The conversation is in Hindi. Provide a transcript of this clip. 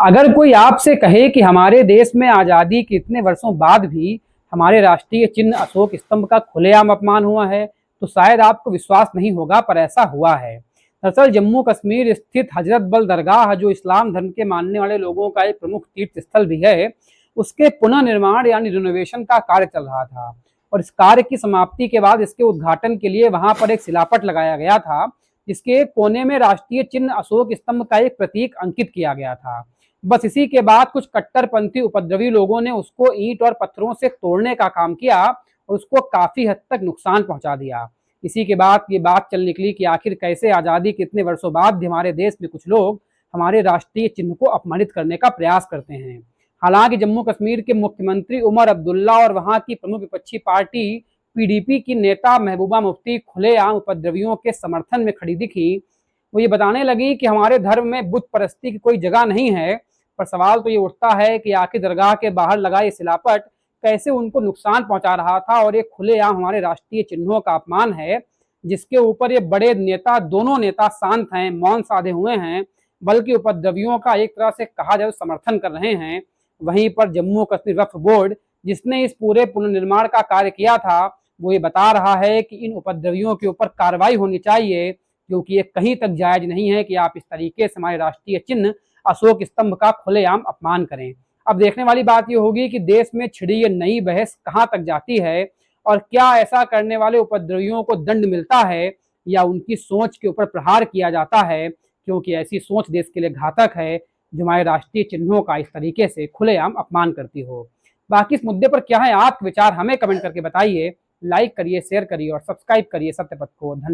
अगर कोई आपसे कहे कि हमारे देश में आज़ादी के इतने वर्षों बाद भी हमारे राष्ट्रीय चिन्ह अशोक स्तंभ का खुलेआम अपमान हुआ है, तो शायद आपको विश्वास नहीं होगा, पर ऐसा हुआ है। दरअसल जम्मू कश्मीर स्थित हजरत बल दरगाह, जो इस्लाम धर्म के मानने वाले लोगों का एक प्रमुख तीर्थ स्थल भी है, उसके पुनर्निर्माण यानी रिनोवेशन का कार्य चल रहा था। और इस कार्य की समाप्ति के बाद इसके उद्घाटन के लिए वहां पर एक शिलापट लगाया गया था, जिसके एक कोने में राष्ट्रीय चिन्ह अशोक स्तंभ का एक प्रतीक अंकित किया गया था। बस इसी के बाद कुछ कट्टरपंथी उपद्रवी लोगों ने उसको ईंट और पत्थरों से तोड़ने का काम किया और उसको काफी हद तक नुकसान पहुंचा दिया। इसी के बाद ये बात चल निकली कि आखिर कैसे आजादी के इतने वर्षों बाद भी हमारे देश में कुछ लोग हमारे राष्ट्रीय चिन्ह को अपमानित करने का प्रयास करते हैं। हालांकि जम्मू कश्मीर के मुख्यमंत्री उमर अब्दुल्ला और वहां की प्रमुख विपक्षी पार्टी पीडीपी की नेता महबूबा मुफ्ती खुलेआम उपद्रवियों के समर्थन में खड़ी दिखी। वो ये बताने लगी कि हमारे धर्म में बुत परस्ती की कोई जगह नहीं है। पर सवाल तो ये उठता है कि आखिर दरगाह के बाहर लगा ये शिलापट कैसे उनको नुकसान पहुंचा रहा था, और ये खुलेआम हमारे राष्ट्रीय चिन्हों का अपमान है, जिसके ऊपर ये बड़े नेता, दोनों नेता शांत हैं, मौन साधे हुए हैं, बल्कि उपद्रवियों का एक तरह से कहा जाए समर्थन कर रहे हैं। वहीं पर जम्मू कश्मीर वक्फ बोर्ड, जिसने इस पूरे पुनर्निर्माण का कार्य किया था, वो ये बता रहा है कि इन उपद्रवियों के ऊपर कार्रवाई होनी चाहिए, क्योंकि ये कहीं तक जायज नहीं है कि आप इस तरीके से हमारे राष्ट्रीय चिन्ह अशोक स्तंभ का खुलेआम अपमान करें। अब देखने वाली बात यह होगी कि देश में छिड़ी ये नई बहस कहां तक जाती है, और क्या ऐसा करने वाले उपद्रवियों को दंड मिलता है या उनकी सोच के ऊपर प्रहार किया जाता है, क्योंकि ऐसी सोच देश के लिए घातक है, जो हमारे राष्ट्रीय चिन्हों का इस तरीके से खुलेआम अपमान करती हो। बाकी इस मुद्दे पर क्या है आपके विचार, हमें कमेंट करके बताइए। लाइक करिए, शेयर करिए और सब्सक्राइब करिए सत्यपथ को। धन्यवाद।